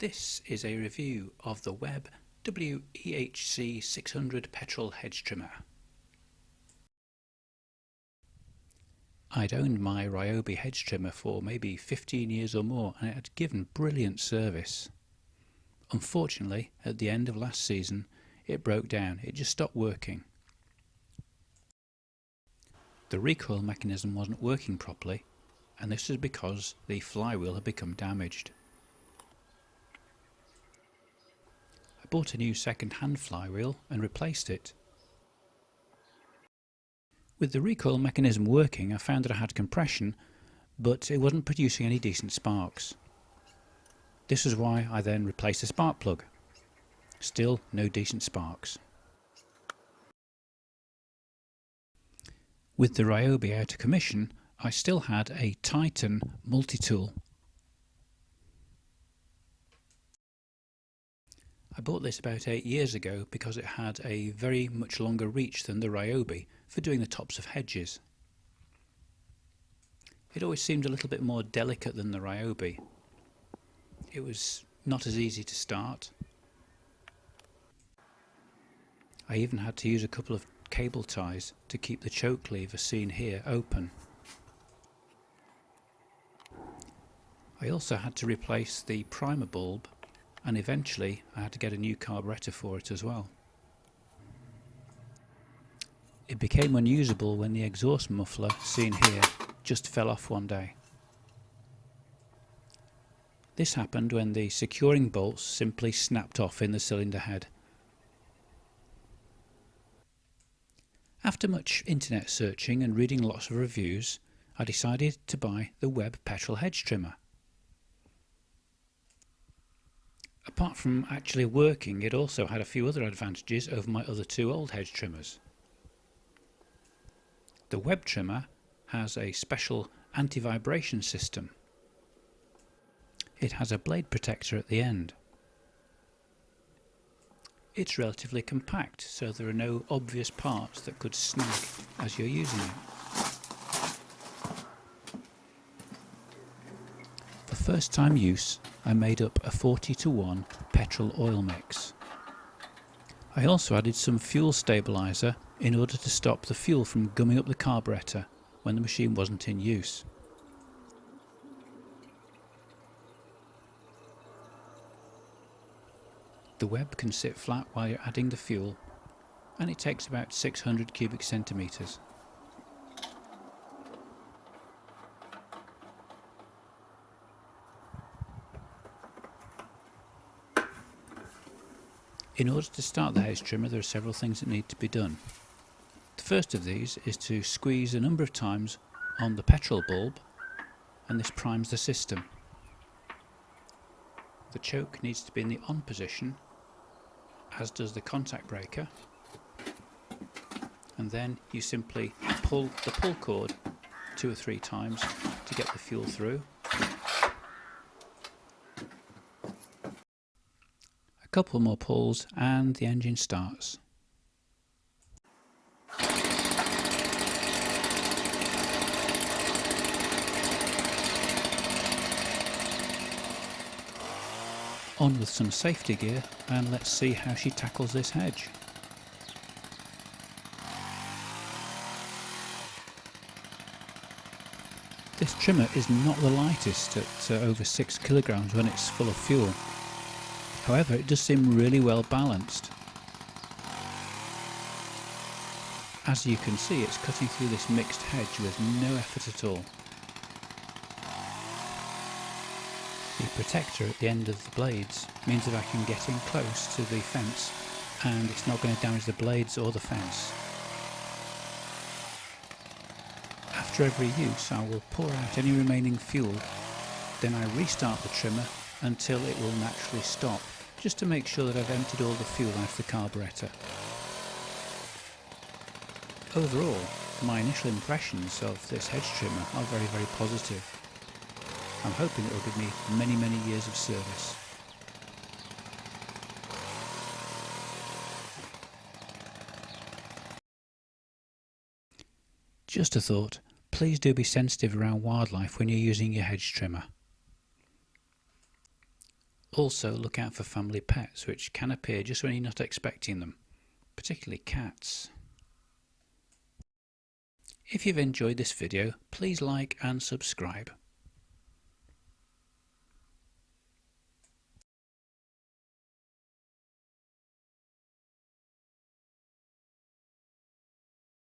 This is a review of the Webb WEHC600 petrol hedge trimmer. I'd owned my Ryobi hedge trimmer for maybe 15 years or more, and it had given brilliant service. Unfortunately, at the end of last season, it broke down. It just stopped working. The recoil mechanism wasn't working properly, and this is because the flywheel had become damaged. I bought a new second-hand flywheel and replaced it. With the recoil mechanism working, I found that I had compression, but it wasn't producing any decent sparks. This is why I then replaced the spark plug. Still no decent sparks. With the Ryobi out of commission, I still had a Titan multi-tool. I bought this about 8 years ago because it had a very much longer reach than the Ryobi for doing the tops of hedges. It always seemed a little bit more delicate than the Ryobi. It was not as easy to start. I even had to use a couple of cable ties to keep the choke lever seen here open. I also had to replace the primer bulb, and eventually I had to get a new carburettor for it as well. It became unusable when the exhaust muffler, seen here, just fell off one day. This happened when the securing bolts simply snapped off in the cylinder head. After much internet searching and reading lots of reviews, I decided to buy the Webb petrol hedge trimmer. Apart from actually working, it also had a few other advantages over my other two old hedge trimmers. The Webb trimmer has a special anti-vibration system. It has a blade protector at the end. It's relatively compact, so there are no obvious parts that could snag as you're using it. For first time use, I made up a 40:1 petrol oil mix. I also added some fuel stabiliser in order to stop the fuel from gumming up the carburettor when the machine wasn't in use. The Webb can sit flat while you're adding the fuel, and it takes about 600 cubic centimetres. In order to start the hedge trimmer, there are several things that need to be done. The first of these is to squeeze a number of times on the petrol bulb, and this primes the system. The choke needs to be in the on position, as does the contact breaker, and then you simply pull the pull cord 2 or 3 times to get the fuel through. A couple more pulls and the engine starts. On with some safety gear, and let's see how she tackles this hedge. This trimmer is not the lightest at over 6 kilograms when it's full of fuel. However, it does seem really well balanced. As you can see, it's cutting through this mixed hedge with no effort at all. The protector at the end of the blades means that I can get in close to the fence and it's not going to damage the blades or the fence. After every use, I will pour out any remaining fuel, then I restart the trimmer until it will naturally stop, just to make sure that I've emptied all the fuel out of the carburettor. Overall, my initial impressions of this hedge trimmer are very, very positive. I'm hoping it will give me many, many years of service. Just a thought, please do be sensitive around wildlife when you're using your hedge trimmer. Also look out for family pets, which can appear just when you're not expecting them, particularly cats. If you've enjoyed this video, please like and subscribe.